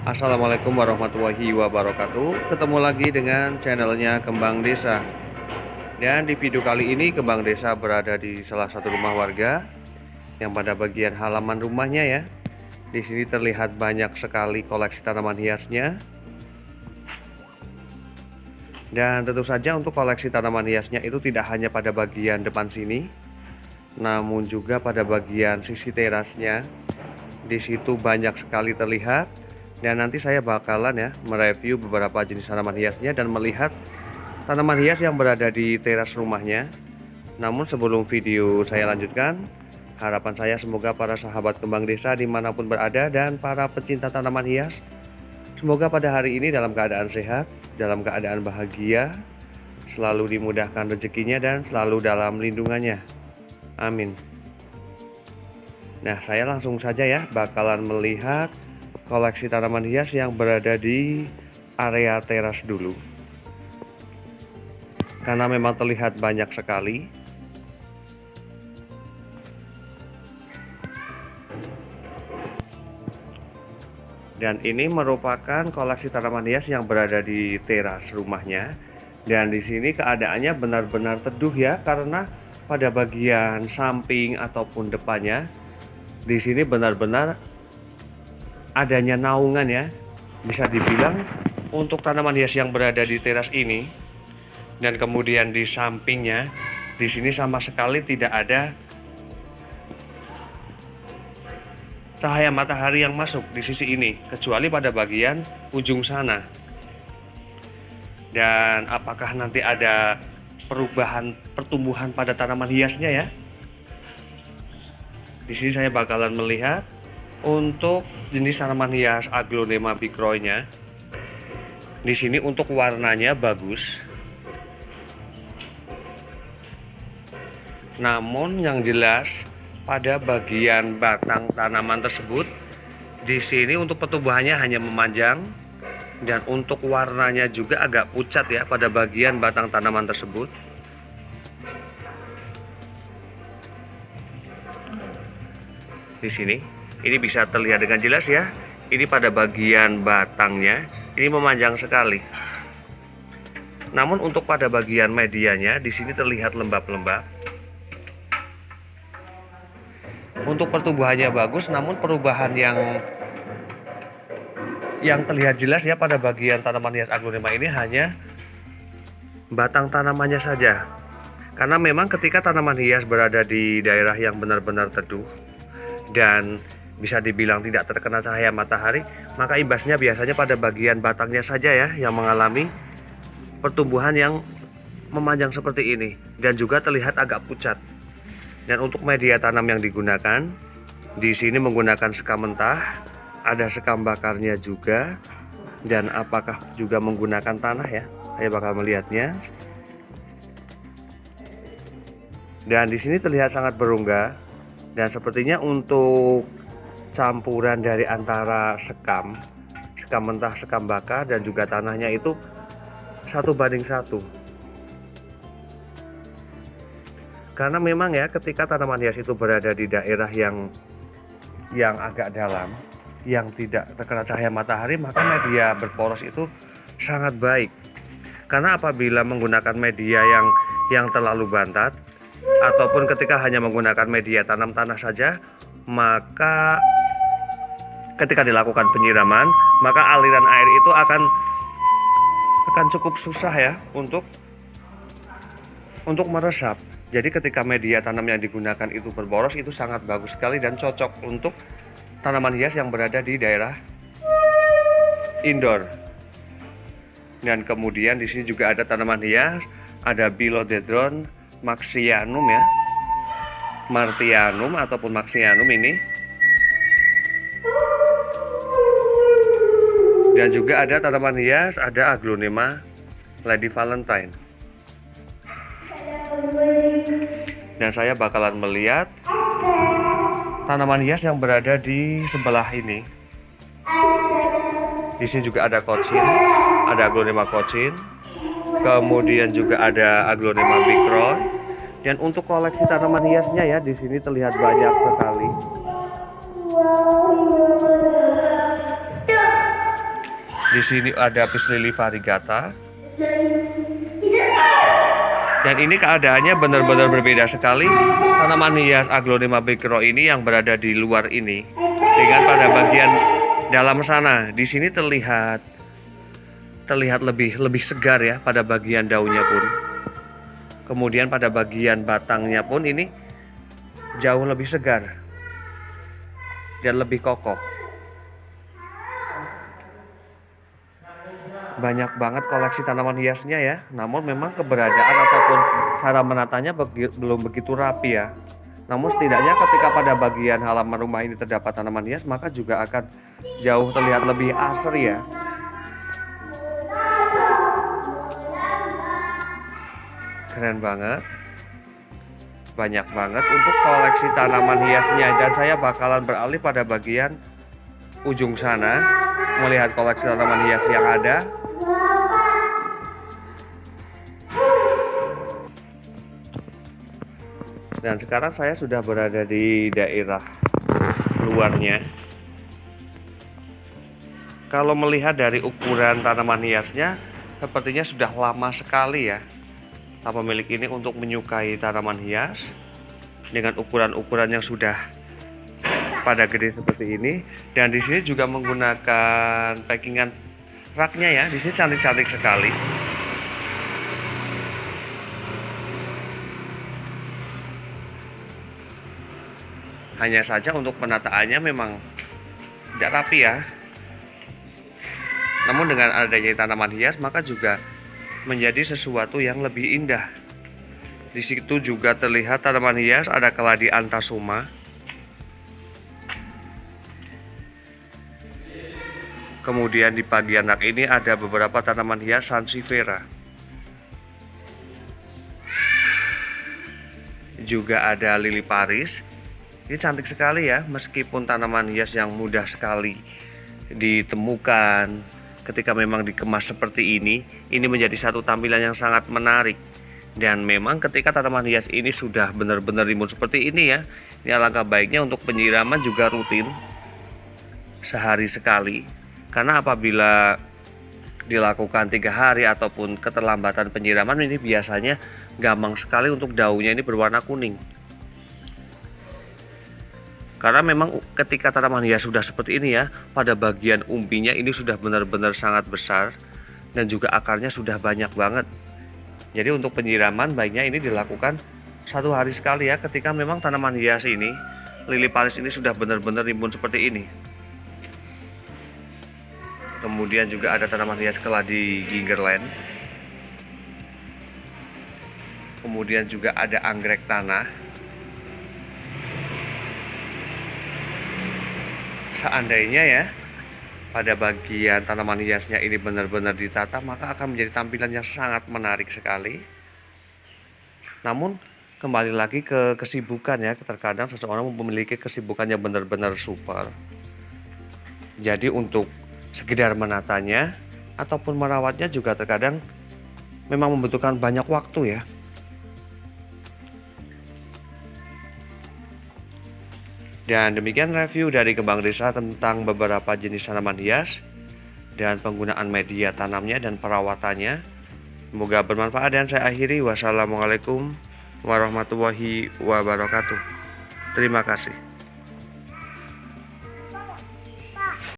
Assalamualaikum warahmatullahi wabarakatuh. Ketemu lagi dengan channelnya Kembang Desa. Dan di video kali ini Kembang Desa berada di salah satu rumah warga yang pada bagian halaman rumahnya ya. Di sini terlihat banyak sekali koleksi tanaman hiasnya. Dan tentu saja untuk koleksi tanaman hiasnya itu tidak hanya pada bagian depan sini, namun juga pada bagian sisi terasnya. Di situ banyak sekali terlihat. Dan nanti saya bakalan ya mereview beberapa jenis tanaman hiasnya dan melihat tanaman hias yang berada di teras rumahnya. Namun sebelum video saya lanjutkan, harapan saya semoga para sahabat Kembang Desa dimanapun berada dan para pecinta tanaman hias, semoga pada hari ini dalam keadaan sehat, dalam keadaan bahagia, selalu dimudahkan rezekinya dan selalu dalam lindungannya. Amin. Nah, saya langsung saja ya bakalan melihat koleksi tanaman hias yang berada di area teras dulu, karena memang terlihat banyak sekali. Dan ini merupakan koleksi tanaman hias yang berada di teras rumahnya. Dan di sini keadaannya benar-benar teduh ya, karena pada bagian samping ataupun depannya di sini benar-benar adanya naungan ya, bisa dibilang untuk tanaman hias yang berada di teras ini. Dan kemudian di sampingnya di sini sama sekali tidak ada cahaya matahari yang masuk di sisi ini, kecuali pada bagian ujung sana. Dan apakah nanti ada perubahan pertumbuhan pada tanaman hiasnya ya? Di sini saya bakalan melihat untuk jenis tanaman hias Aglonema bicroy-nya. Di sini untuk warnanya bagus. Namun yang jelas pada bagian batang tanaman tersebut, di sini untuk pertumbuhannya hanya memanjang dan untuk warnanya juga agak pucat ya pada bagian batang tanaman tersebut. Di sini ini bisa terlihat dengan jelas ya. Ini pada bagian batangnya ini memanjang sekali. Namun untuk pada bagian medianya di sini terlihat lembab-lembab. Untuk pertumbuhannya bagus, namun perubahan yang terlihat jelas ya pada bagian tanaman hias Aglonema ini hanya batang tanamannya saja. Karena memang ketika tanaman hias berada di daerah yang benar-benar teduh dan bisa dibilang tidak terkena cahaya matahari, maka imbasnya biasanya pada bagian batangnya saja ya yang mengalami pertumbuhan yang memanjang seperti ini dan juga terlihat agak pucat. Dan untuk media tanam yang digunakan di sini menggunakan sekam mentah, ada sekam bakarnya juga, dan apakah juga menggunakan tanah ya? Saya bakal melihatnya. Dan di sini terlihat sangat berongga dan sepertinya untuk campuran dari antara sekam mentah, sekam bakar dan juga tanahnya itu 1:1. Karena memang ya ketika tanaman hias itu berada di daerah yang agak dalam, yang tidak terkena cahaya matahari, maka media berporos itu sangat baik. Karena apabila menggunakan media yang terlalu bantat ataupun ketika hanya menggunakan media tanam tanah saja, maka ketika dilakukan penyiraman, maka aliran air itu akan cukup susah ya untuk meresap. Jadi ketika media tanam yang digunakan itu berboros, itu sangat bagus sekali dan cocok untuk tanaman hias yang berada di daerah indoor. Dan kemudian di sini juga ada tanaman hias, ada Philodendron Martianum ya, Martianum ataupun Martianum ini. Dan juga ada tanaman hias, ada Aglonema Lady Valentine. Dan saya bakalan melihat tanaman hias yang berada di sebelah ini. Di sini juga ada Cochin, ada Aglonema Cochin. Kemudian juga ada Aglonema bicroy. Dan untuk koleksi tanaman hiasnya ya, di sini terlihat banyak sekali. Di sini ada Peace Lily variegata. Dan ini keadaannya benar-benar berbeda sekali. Tanaman hias Aglonema Beckero ini yang berada di luar ini dengan pada bagian dalam sana. Di sini terlihat lebih segar ya pada bagian daunnya pun. Kemudian pada bagian batangnya pun ini jauh lebih segar dan lebih kokoh. Banyak banget koleksi tanaman hiasnya ya. Namun memang keberadaan ataupun cara menatanya belum begitu rapi ya. Namun setidaknya ketika pada bagian halaman rumah ini terdapat tanaman hias, maka juga akan jauh terlihat lebih asri ya. Keren banget. Banyak banget untuk koleksi tanaman hiasnya. Dan saya bakalan beralih pada bagian ujung sana, melihat koleksi tanaman hias yang ada. Dan sekarang saya sudah berada di daerah luarnya. Kalau melihat dari ukuran tanaman hiasnya, sepertinya sudah lama sekali ya pemilik ini untuk menyukai tanaman hias dengan ukuran-ukuran yang sudah pada gede seperti ini. Dan di sini juga menggunakan packingan raknya ya. Di sini cantik-cantik sekali. Hanya saja untuk penataannya memang tidak rapi ya. Namun dengan adanya tanaman hias maka juga menjadi sesuatu yang lebih indah. Di situ juga terlihat tanaman hias, ada keladi antasoma. Kemudian di bagian rak ini ada beberapa tanaman hias sansevieria. Juga ada lili Paris. Ini cantik sekali ya, meskipun tanaman hias yang mudah sekali ditemukan. Ketika memang dikemas seperti ini menjadi satu tampilan yang sangat menarik. Dan memang ketika tanaman hias ini sudah benar-benar rimbun seperti ini ya, ini alangkah baiknya untuk penyiraman juga rutin sehari sekali. Karena apabila dilakukan 3 hari ataupun keterlambatan penyiraman, ini biasanya gampang sekali untuk daunnya ini berwarna kuning. Karena memang ketika tanaman hias sudah seperti ini ya, pada bagian umbinya ini sudah benar-benar sangat besar dan juga akarnya sudah banyak banget. Jadi untuk penyiraman baiknya ini dilakukan 1 hari sekali ya, ketika memang tanaman hias ini, lili Paris ini sudah benar-benar rimbun seperti ini. Kemudian juga ada tanaman hias keladi Gingerland. Kemudian juga ada anggrek tanah. Seandainya ya pada bagian tanaman hiasnya ini benar-benar ditata, maka akan menjadi tampilan yang sangat menarik sekali. Namun kembali lagi ke kesibukan ya, terkadang seseorang memiliki kesibukan yang benar-benar super. Jadi untuk sekedar menatanya ataupun merawatnya juga terkadang memang membutuhkan banyak waktu ya. Dan demikian review dari Kembang Desa tentang beberapa jenis tanaman hias dan penggunaan media tanamnya dan perawatannya. Semoga bermanfaat dan saya akhiri. Wassalamualaikum warahmatullahi wabarakatuh. Terima kasih.